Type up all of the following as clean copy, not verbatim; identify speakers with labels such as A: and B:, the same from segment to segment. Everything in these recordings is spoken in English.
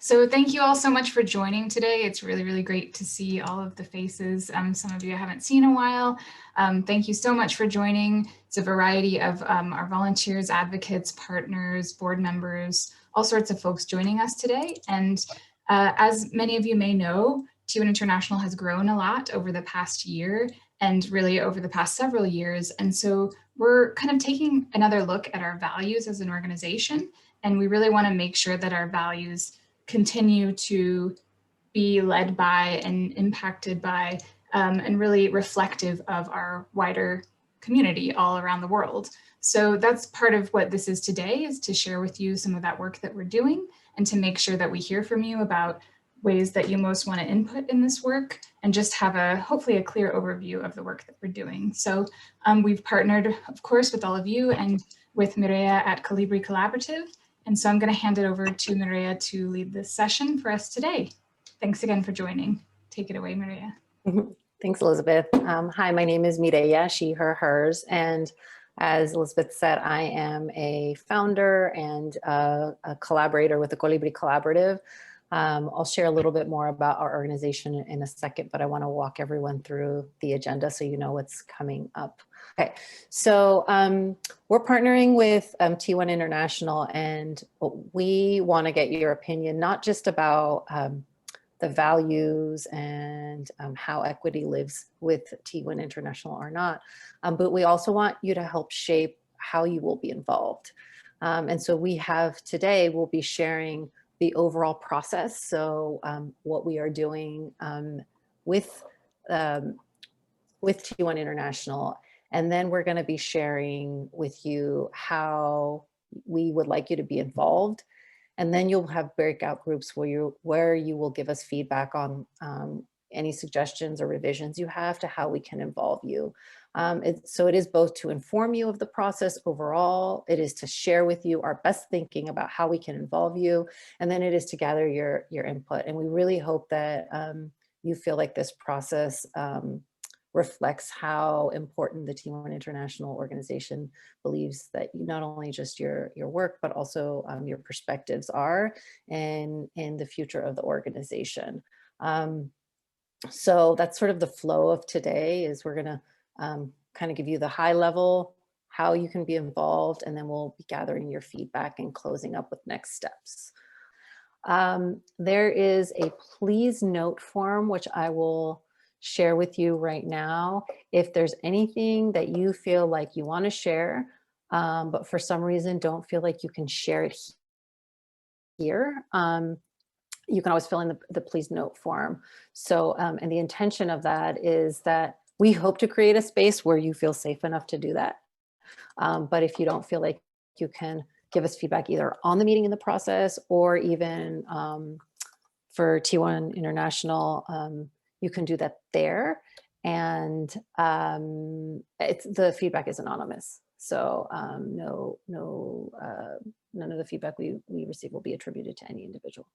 A: So thank you all so much for joining today. It's really, really great to see all of the faces. Some of you I haven't seen in a while. Thank you so much for joining. It's a variety of our volunteers, advocates, partners, board members, all sorts of folks joining us today. And as many of you may know, T1 International has grown a lot over the past year and really over the past several years. And so we're kind of taking another look at our values as an organization. And we really want to make sure that our values continue to be led by and impacted by and really reflective of our wider community all around the world. So that's part of what this is today, is to share with you some of that work that we're doing and to make sure that we hear from you about ways that you most want to input in this work and just have hopefully a clear overview of the work that we're doing. So we've partnered, of course, with all of you and with Mireia at Colibrí Collaborative. And so I'm going to hand it over to Mireia to lead this session for us today. Thanks again for joining. Take it away, Mireia.
B: Thanks, Elizabeth. Hi, my name is Mireia, she, her, hers. And as Elizabeth said, I am a founder and a collaborator with the Colibrí Collaborative. I'll share a little bit more about our organization in a second, but I want to walk everyone through the agenda so you know what's coming up. Okay, so we're partnering with T1 International, and we want to get your opinion, not just about the values and how equity lives with T1 International or not, but we also want you to help shape how you will be involved. And so we have today, we'll be sharing the overall process. So what we are doing with T1 International, and then we're going to be sharing with you how we would like you to be involved. And then you'll have breakout groups where you will give us feedback on any suggestions or revisions you have to how we can involve you. So it is both to inform you of the process overall, it is to share with you our best thinking about how we can involve you, and then it is to gather your input. And we really hope that you feel like this process reflects how important the T1 International organization believes that not only just your work, but also your perspectives are in the future of the organization. So that's sort of the flow of today, is we're gonna kind of give you the high level, how you can be involved, and then we'll be gathering your feedback and closing up with next steps. There is a please note form, which I will share with you right now. If there's anything that you feel like you want to share, but for some reason don't feel like you can share it here, you can always fill in the please note form. So, and the intention of that is that we hope to create a space where you feel safe enough to do that. But if you don't feel like you can give us feedback either on the meeting in the process, or even for T1 International, you can do that there. And the feedback is anonymous. So none of the feedback we receive will be attributed to any individual.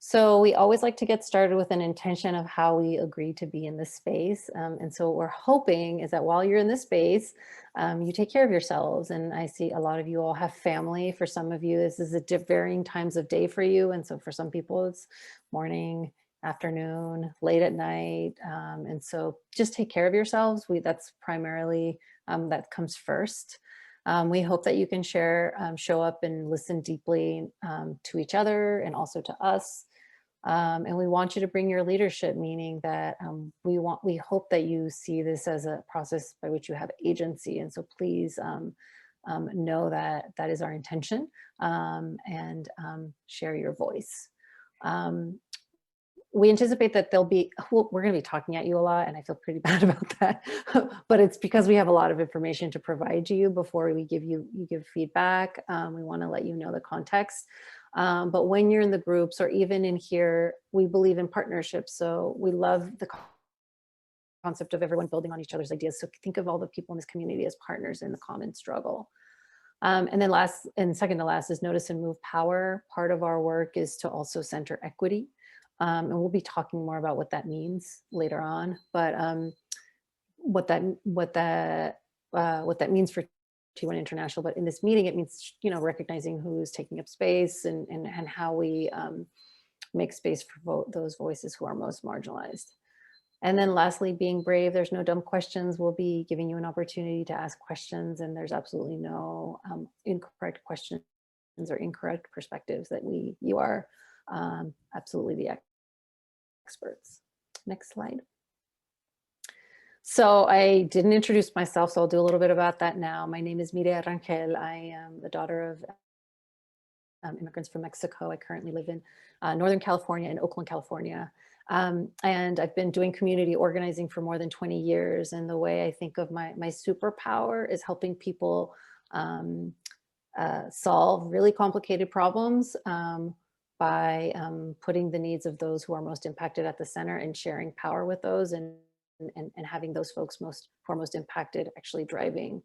B: So we always like to get started with an intention of how we agree to be in this space. And so what we're hoping is that while you're in this space, you take care of yourselves. And I see a lot of you all have family. For some of you, this is at varying times of day for you. And so for some people, it's morning, afternoon, late at night. And so just take care of yourselves. That's primarily, that comes first. We hope that you can show up and listen deeply to each other and also to us. And we want you to bring your leadership, meaning that we hope that you see this as a process by which you have agency. And so please know that that is our intention, and share your voice. We anticipate that we're going to be talking at you a lot, and I feel pretty bad about that, but it's because we have a lot of information to provide to you before we give feedback. We want to let you know the context. But when you're in the groups, or even in here, we believe in partnerships. So we love the concept of everyone building on each other's ideas. So think of all the people in this community as partners in the common struggle. And then second to last is notice and move power. Part of our work is to also center equity. And we'll be talking more about what that means later on. But what that means for T1 International, but in this meeting, it means, recognizing who's taking up space and how we make space for those voices who are most marginalized. And then lastly, being brave. There's no dumb questions. We'll be giving you an opportunity to ask questions, and there's absolutely no incorrect questions or incorrect perspectives. That you are absolutely the experts. Next slide. So I didn't introduce myself, so I'll do a little bit about that now. My name is Mireya Rangel. I am the daughter of immigrants from Mexico. I currently live in Northern California, in Oakland, California. And I've been doing community organizing for more than 20 years. And the way I think of my superpower is helping people solve really complicated problems by putting the needs of those who are most impacted at the center and sharing power with those, and having those folks who are most impacted actually driving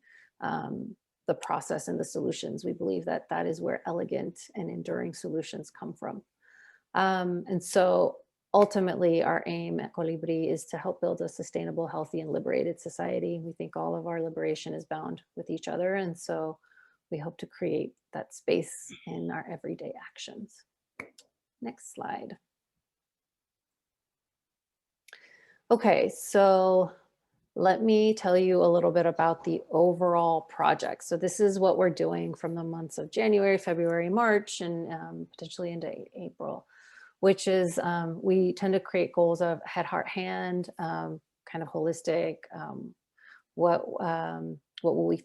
B: the process and the solutions. We believe that that is where elegant and enduring solutions come from. And so ultimately, our aim at Colibrí is to help build a sustainable, healthy, and liberated society. We think all of our liberation is bound with each other. And so we hope to create that space in our everyday actions. Next slide. Okay, so let me tell you a little bit about the overall project. So this is what we're doing from the months of January, February, March, and potentially into April, which is we tend to create goals of head, heart, hand, kind of holistic. What will we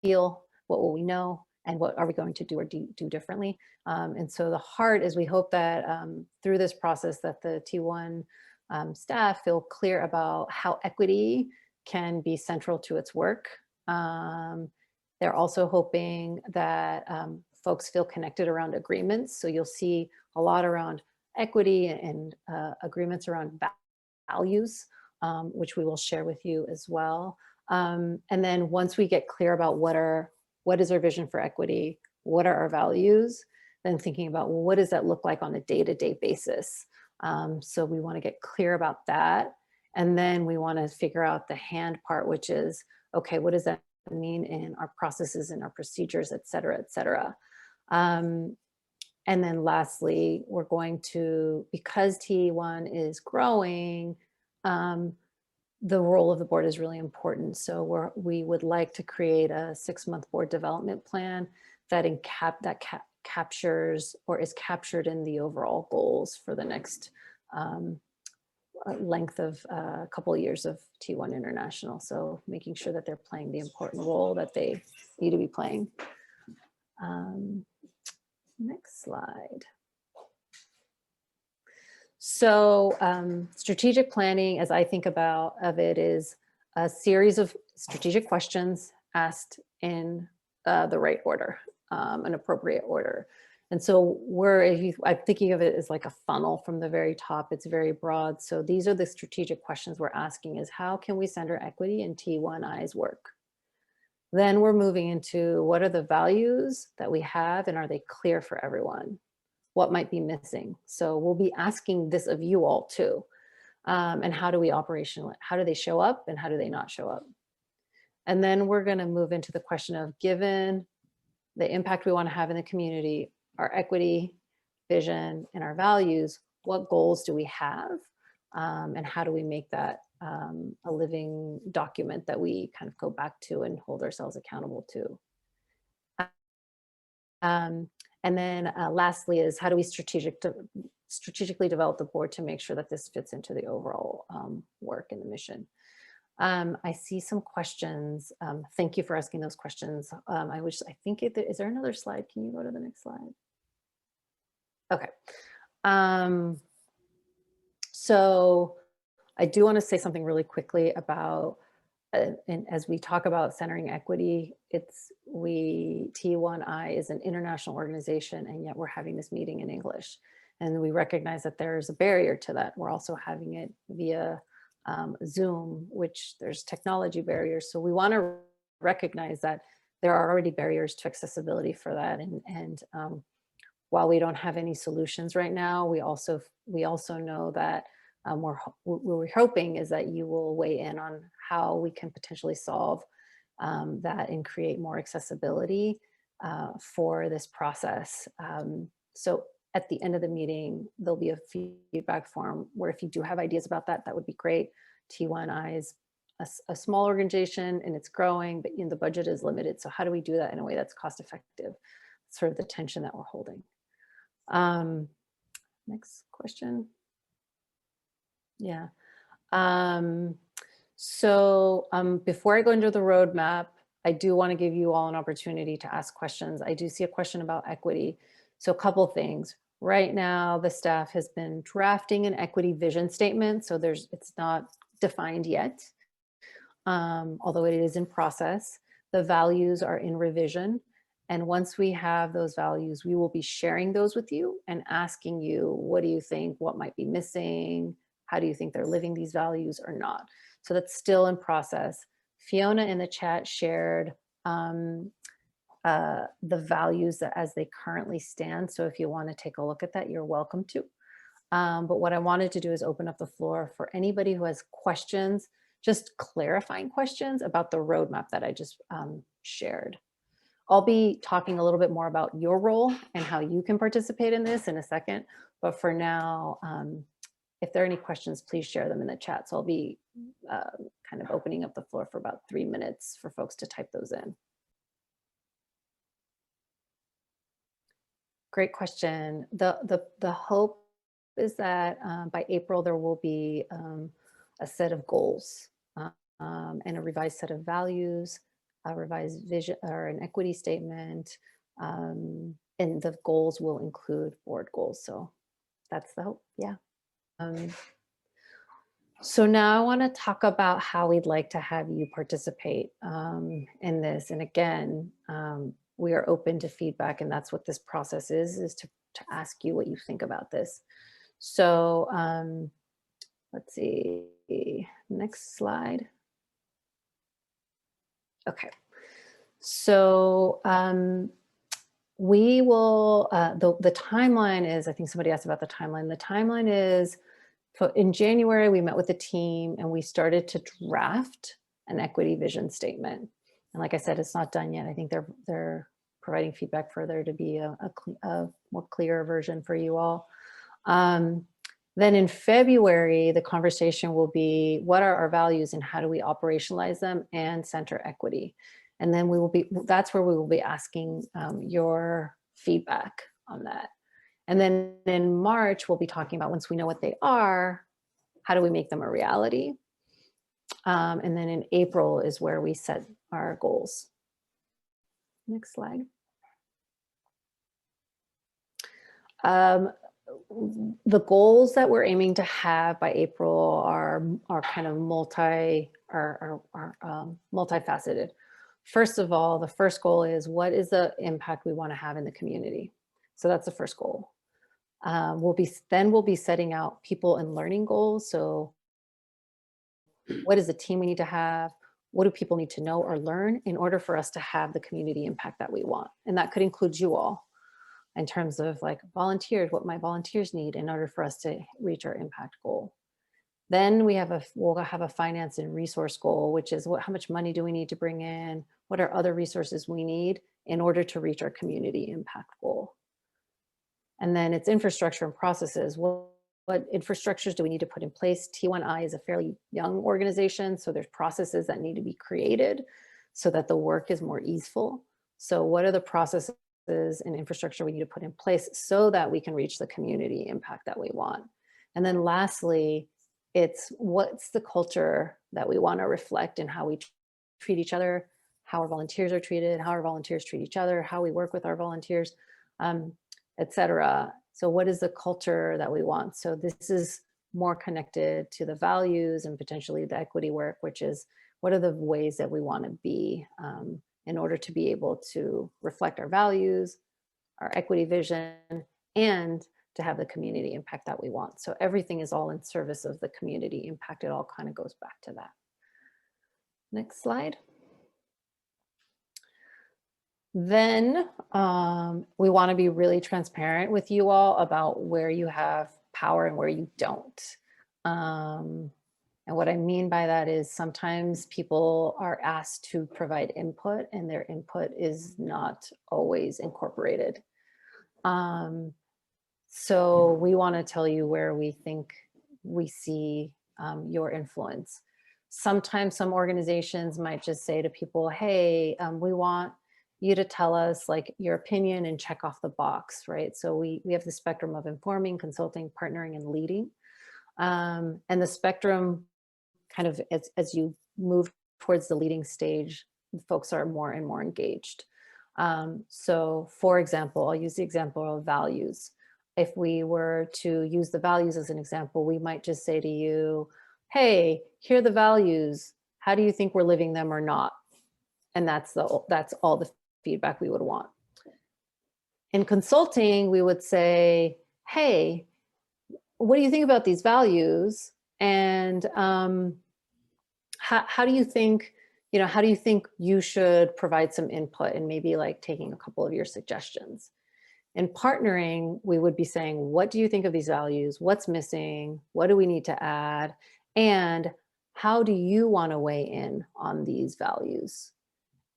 B: feel? What will we know? And what are we going to do or do differently? And so the heart is, we hope that through this process that the T1 staff feel clear about how equity can be central to its work. They're also hoping that folks feel connected around agreements. So you'll see a lot around equity and agreements around values, which we will share with you as well. And then once we get clear about what is our vision for equity, what are our values, then thinking about, well, what does that look like on a day-to-day basis? So we want to get clear about that. And then we want to figure out the hand part, which is, okay, what does that mean in our processes and our procedures, et cetera, et cetera. And then lastly, we're going to, because T1 is growing, the role of the board is really important. So we would like to create a 6-month board development plan that captures or is captured in the overall goals for the next length of a couple of years of T1 International. So making sure that they're playing the important role that they need to be playing. Next slide. So strategic planning, as I think of it, is a series of strategic questions asked in the right order, an appropriate order. And so I'm thinking of it as like a funnel from the very top. It's very broad. So these are the strategic questions we're asking: is how can we center equity in T1I's work? Then we're moving into, what are the values that we have, and are they clear for everyone? What might be missing? So we'll be asking this of you all too. And how do we operationalize? How do they show up and how do they not show up? And then we're going to move into the question of, given the impact we want to have in the community, our equity, vision, and our values, what goals do we have? And how do we make that a living document that we kind of go back to and hold ourselves accountable to? And then lastly is, how do we strategically develop the board to make sure that this fits into the overall work and the mission? I see some questions. Thank you for asking those questions. Is there another slide? Can you go to the next slide? Okay. So I do want to say something really quickly about, and as we talk about centering equity, T1I is an international organization, and yet we're having this meeting in English. And we recognize that there's a barrier to that. We're also having it via Zoom, which there's technology barriers. So we want to recognize that there are already barriers to accessibility for that. And while we don't have any solutions right now, we also know that what we're hoping is that you will weigh in on how we can potentially solve that and create more accessibility for this process. So at the end of the meeting, there'll be a feedback form where if you do have ideas about that, that would be great. T1I is a small organization and it's growing, but the budget is limited. So how do we do that in a way that's cost effective? Sort of the tension that we're holding. Next question. Yeah. Before I go into the roadmap, I do want to give you all an opportunity to ask questions. I do see a question about equity. So a couple things. Right now, the staff has been drafting an equity vision statement. So it's not defined yet, although it is in process. The values are in revision. And once we have those values, we will be sharing those with you and asking you, what do you think? What might be missing? How do you think they're living these values or not? So that's still in process. Fiona in the chat shared the values as they currently stand. So if you want to take a look at that, you're welcome to. But what I wanted to do is open up the floor for anybody who has questions, just clarifying questions about the roadmap that I just shared. I'll be talking a little bit more about your role and how you can participate in this in a second. But for now, if there are any questions, please share them in the chat. So I'll be kind of opening up the floor for about 3 minutes for folks to type those in. Great question. The hope is that by April, there will be a set of goals and a revised set of values, a revised vision or an equity statement, and the goals will include board goals. So that's the hope, yeah. So now I want to talk about how we'd like to have you participate in this. And again, we are open to feedback, and that's what this process is to ask you what you think about this. So let's see, next slide. Okay, so we will, the timeline is, I think somebody asked about the timeline. The timeline is, so in January, we met with the team and we started to draft an equity vision statement. And like I said, it's not done yet. I think they're providing feedback further to be a more clear version for you all. Then in February, the conversation will be, what are our values and how do we operationalize them and center equity? And then that's where we will be asking your feedback on that. And then in March, we'll be talking about, once we know what they are, how do we make them a reality? And then in April is where we set our goals. Next slide. The goals that we're aiming to have by April are kind of multifaceted. First of all, the first goal is, what is the impact we want to have in the community? So that's the first goal. We'll be setting out people and learning goals. So what is the team we need to have? What do people need to know or learn in order for us to have the community impact that we want? And that could include you all in terms of like volunteers, what my volunteers need in order for us to reach our impact goal. Then we'll have a finance and resource goal, which is how much money do we need to bring in? What are other resources we need in order to reach our community impact goal? And then it's infrastructure and processes. What infrastructures do we need to put in place? T1I is a fairly young organization, so there's processes that need to be created so that the work is more easeful. So what are the processes and infrastructure we need to put in place so that we can reach the community impact that we want? And then lastly, it's what's the culture that we want to reflect in how we treat each other, how our volunteers are treated, how our volunteers treat each other, how we work with our volunteers, etc. So what is the culture that we want? So this is more connected to the values and potentially the equity work, which is, what are the ways that we want to be in order to be able to reflect our values, our equity vision, and to have the community impact that we want. So everything is all in service of the community impact. It all kind of goes back to that. Next slide. Then we want to be really transparent with you all about where you have power and where you don't. And what I mean by that is sometimes people are asked to provide input and their input is not always incorporated. Um, so we want to tell you where we think we see your influence. Sometimes some organizations might just say to people, hey, we want you to tell us like your opinion and check off the box, right? So we have the spectrum of informing, consulting, partnering, and leading. And the spectrum kind of as you move towards the leading stage, folks are more and more engaged. So for example, I'll use the example of values. If we were to use the values as an example, we might just say to you, hey, here are the values. How do you think we're living them or not? And that's all the feedback we would want. In consulting, we would say, hey, what do you think about these values? And how do you think, how do you think you should provide some input and maybe like taking a couple of your suggestions? In partnering, we would be saying, what do you think of these values? What's missing? What do we need to add? And how do you want to weigh in on these values?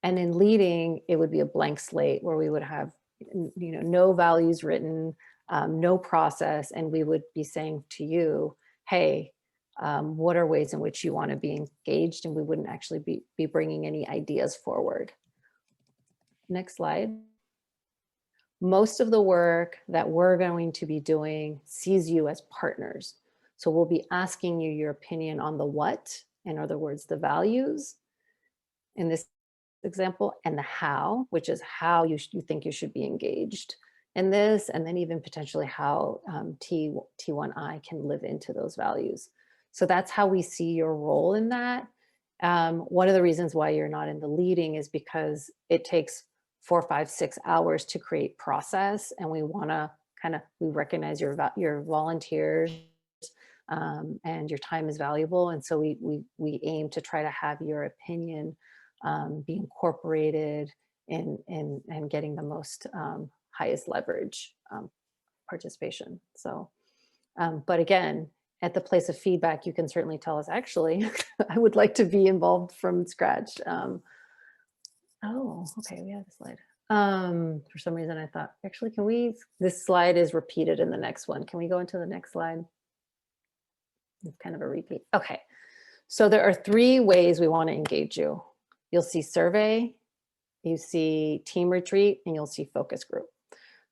B: And in leading, it would be a blank slate where we would have, no values written, no process, and we would be saying to you, hey, what are ways in which you want to be engaged? And we wouldn't actually be bringing any ideas forward. Next slide. Most of the work that we're going to be doing sees you as partners. So we'll be asking you your opinion on the what, in other words, the values in this example, and the how, which is how you think you should be engaged in this, and then even potentially how T1I can live into those values. So that's how we see your role in that. One of the reasons why you're not in the leading is because it takes 4, 5, 6 hours to create process, and we want to we recognize your volunteers and your time is valuable, and so we aim to try to have your opinion be incorporated in getting the most highest leverage participation. So, but again, at the place of feedback, you can certainly tell us, actually, I would like to be involved from scratch. Oh, okay, we have the slide. For some reason I thought, actually, this slide is repeated in the next one. Can we go into the next slide? It's kind of a repeat. Okay, so there are 3 ways we want to engage you. You'll see survey, you see team retreat, and you'll see focus group.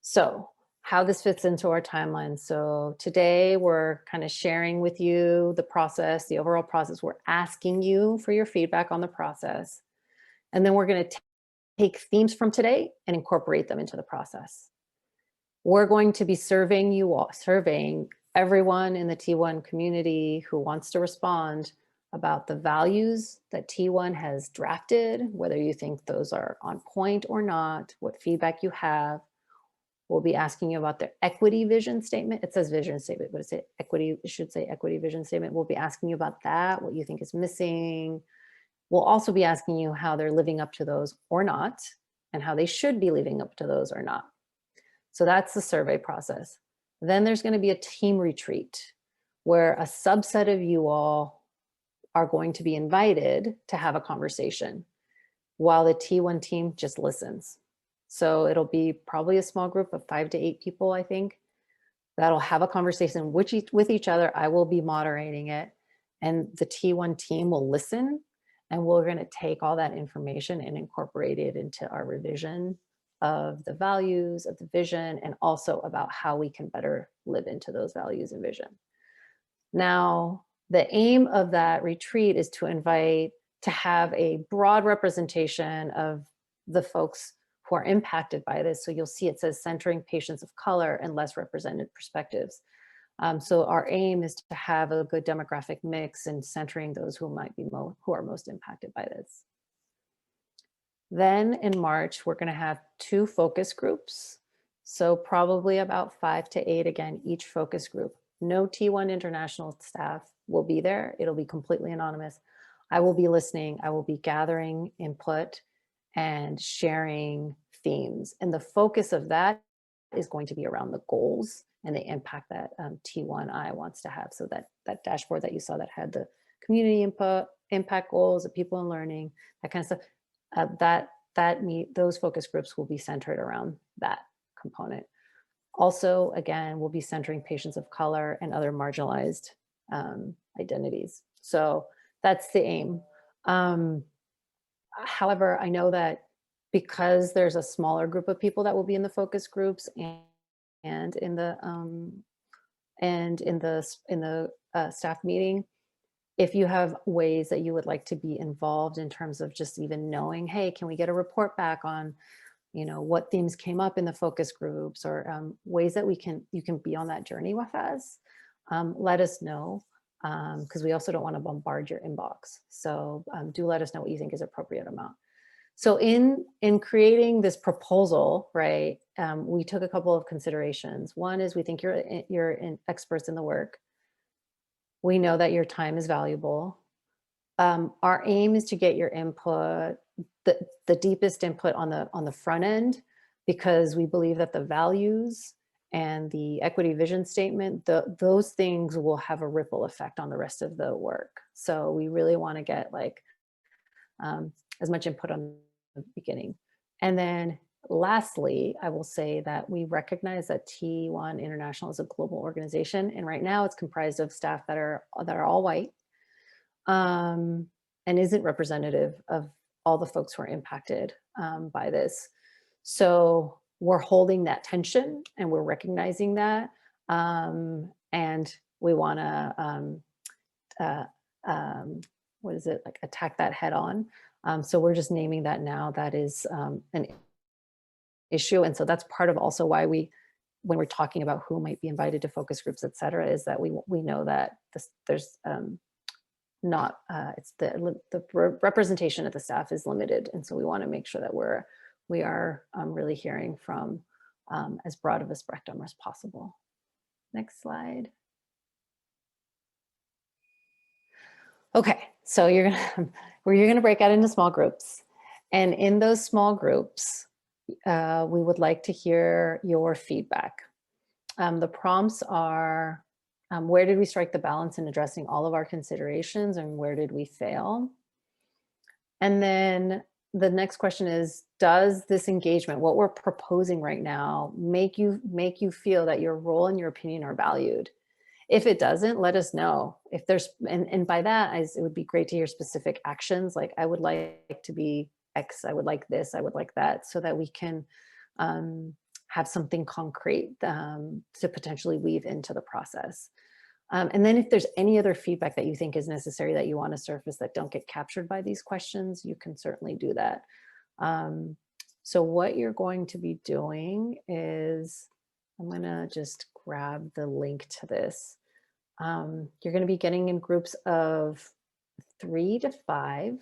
B: So how this fits into our timeline. So today we're kind of sharing with you the process, the overall process. We're asking you for your feedback on the process. And then we're going to take themes from today and incorporate them into the process. We're going to be surveying everyone in the T1 community who wants to respond about the values that T1 has drafted, whether you think those are on point or not, what feedback you have. We'll be asking you about their equity vision statement. It says vision statement, but it should say equity vision statement. We'll be asking you about that, what you think is missing. We'll also be asking you how they're living up to those or not, and how they should be living up to those or not. So that's the survey process. Then there's going to be a team retreat where a subset of you all are going to be invited to have a conversation while the T1 team just listens. So it'll be probably a small group of 5 to 8 people, I think, that'll have a conversation with each other. I will be moderating it, and the T1 team will listen, and we're going to take all that information and incorporate it into our revision of the values, of the vision, and also about how we can better live into those values and vision. Now, the aim of that retreat is to have a broad representation of the folks who are impacted by this. So you'll see it says centering patients of color and less represented perspectives. So our aim is to have a good demographic mix and centering those who are most impacted by this. Then in March, we're going to have 2 focus groups. So probably about 5 to 8, again, each focus group. No T1 international staff will be there. It'll be completely anonymous. I will be listening. I will be gathering input and sharing themes. And the focus of that is going to be around the goals and the impact that T1I wants to have. So that dashboard that you saw that had the community input, impact goals, people and learning, that kind of stuff. Those focus groups will be centered around that component. Also, again, we'll be centering patients of color and other marginalized identities. So that's the aim. However, I know that because there's a smaller group of people that will be in the focus groups and in the staff meeting, if you have ways that you would like to be involved in terms of just even knowing, hey, can we get a report back on, what themes came up in the focus groups, or ways that you can be on that journey with us, let us know, because we also don't want to bombard your inbox. So do let us know what you think is appropriate amount. So in creating this proposal, right, we took a couple of considerations. One is we think you're experts in the work. We know that your time is valuable. Our aim is to get your input, the deepest input on the front end, because we believe that the values and the equity vision statement, those things will have a ripple effect on the rest of the work. So we really want to get as much input on the beginning. And then lastly, I will say that we recognize that T1 International is a global organization, and right now it's comprised of staff that are all white, and isn't representative of all the folks who are impacted by this. So we're holding that tension and we're recognizing that, and we want to attack that head on. So we're just naming that now. That is an issue. And so that's part of also why when we're talking about who might be invited to focus groups, et cetera, is that we know that there's it's the representation of the staff is limited. And so we want to make sure that we are really hearing from as broad of a spectrum as possible. Next slide. Okay, so you're gonna break out into small groups, and in those small groups, we would like to hear your feedback. The prompts are, where did we strike the balance in addressing all of our considerations, and where did we fail? And then the next question is, does this engagement, what we're proposing right now, make you feel that your role and your opinion are valued? If it doesn't, let us know. If there's, and by that, it would be great to hear specific actions, like I would like to be X, I would like this, I would like that, so that we can have something concrete to potentially weave into the process. And then if there's any other feedback that you think is necessary that you want to surface that don't get captured by these questions, you can certainly do that. So what you're going to be doing is, I'm going to just grab the link to this. You're going to be getting in groups of 3 to 5.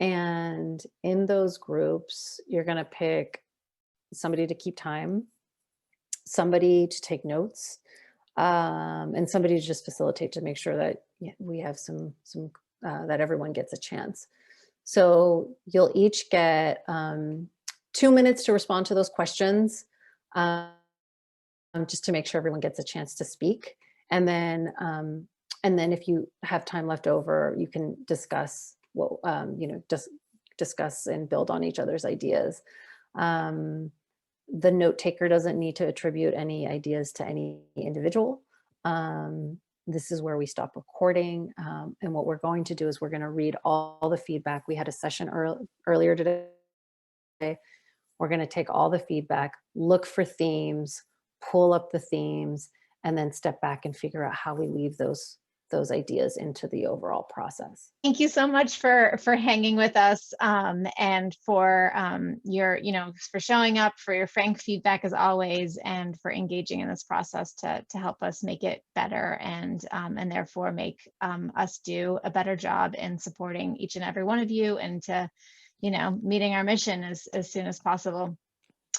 B: And in those groups, you're going to pick somebody to keep time, somebody to take notes, and somebody to just facilitate, to make sure that we have that everyone gets a chance. So you'll each get 2 minutes to respond to those questions, just to make sure everyone gets a chance to speak. And then if you have time left over, you can discuss what, discuss and build on each other's ideas. The note taker doesn't need to attribute any ideas to any individual. This is where we stop recording. And what we're going to do is we're going to read all the feedback. We had a session earlier today. We're going to take all the feedback, look for themes, pull up the themes, and then step back and figure out how we weave those ideas into the overall process.
C: Thank you so much for hanging with us, and for your, for showing up, for your frank feedback as always, and for engaging in this process to help us make it better, and therefore make us do a better job in supporting each and every one of you, and to, meeting our mission as soon as possible.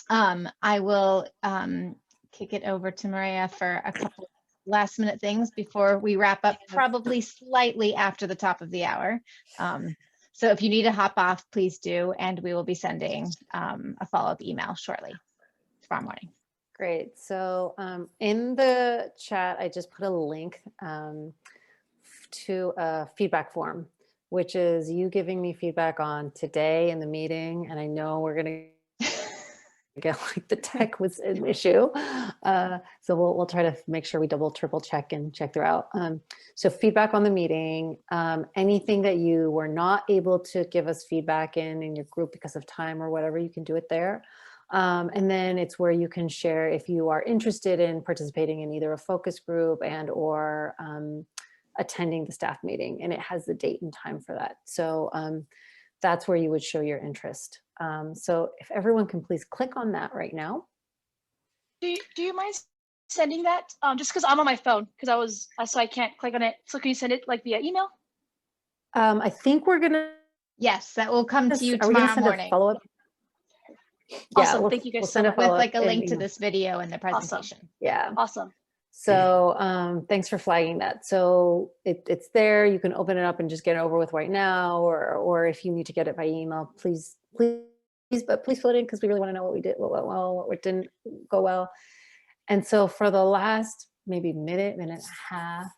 C: I will kick it over to Maria for a couple last minute things before we wrap up, probably slightly after the top of the hour. So if you need to hop off, please do, and we will be sending a follow-up email shortly, tomorrow morning.
B: Great. So in the chat, I just put a link to a feedback form, which is you giving me feedback on today in the meeting. And I know we're going to get like the tech was an issue. So we'll try to make sure we double, triple check and check throughout. So feedback on the meeting, anything that you were not able to give us feedback in your group because of time or whatever, you can do it there. And then it's where you can share if you are interested in participating in either a focus group and or attending the staff meeting, and it has the date and time for that. So that's where you would show your interest. So if everyone can please click on that right now.
D: Do you mind sending that? Just because I'm on my phone, because so I can't click on it. So can you send it like via email?
B: I think we're gonna.
C: Yes, that will come to you
B: Are we gonna
C: tomorrow
B: send
C: morning
B: a follow-up?
D: Awesome. Thank you guys so much.
C: with like a
B: follow-up
C: link to
B: email.
C: this video and the presentation.
B: Yeah.
D: Awesome.
B: So thanks for flagging that. So it's there. You can open it up and just get it over with right now, or if you need to get it by email, please fill it in because we really want to know what we did, what went well, what didn't go well. And so for the last maybe minute and a half,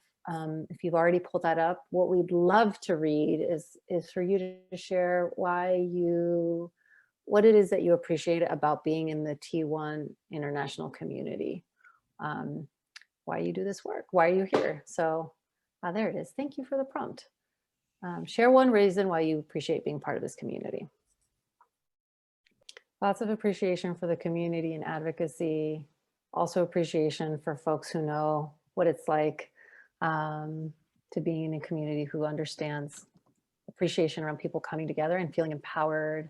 B: if you've already pulled that up, what we'd love to read is for you to share what it is that you appreciate about being in the T1 international community. Why you do this work, why are you here? So there it is. Thank you for the prompt. Share one reason why you appreciate being part of this community. Lots of appreciation for the community and advocacy. Also appreciation for folks who know what it's like to be in a community who understands. Appreciation around people coming together and feeling empowered.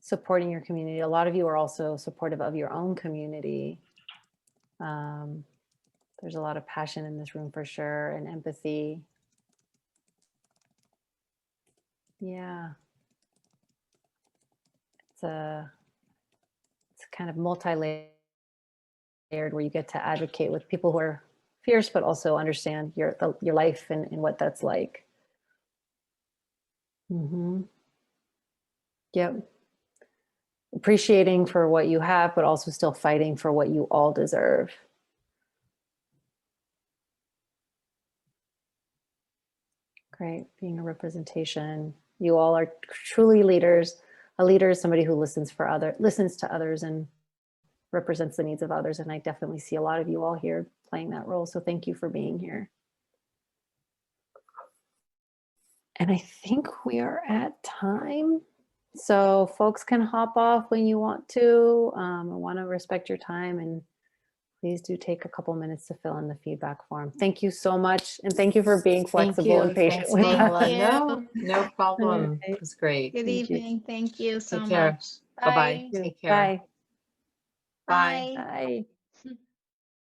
B: Supporting your community. A lot of you are also supportive of your own community. There's a lot of passion in this room for sure, and empathy. Yeah. It's kind of multi-layered where you get to advocate with people who are fierce, but also understand your life and what that's like. Yep. Appreciating for what you have, but also still fighting for what you all deserve. Great, being a representation. You all are truly leaders. A leader is somebody who listens to others and represents the needs of others. And I definitely see a lot of you all here playing that role. So thank you for being here. And I think we are at time. So folks can hop off when you want to. I want to respect your time, and please do take a couple minutes to fill in the feedback form. Thank you so much. And thank you for being flexible and patient with us.
E: No problem. It was great.
C: Good evening. Thank you so
E: Take care.
C: much.
E: Bye-bye. Take care.
B: Bye.
E: Bye.
B: Bye.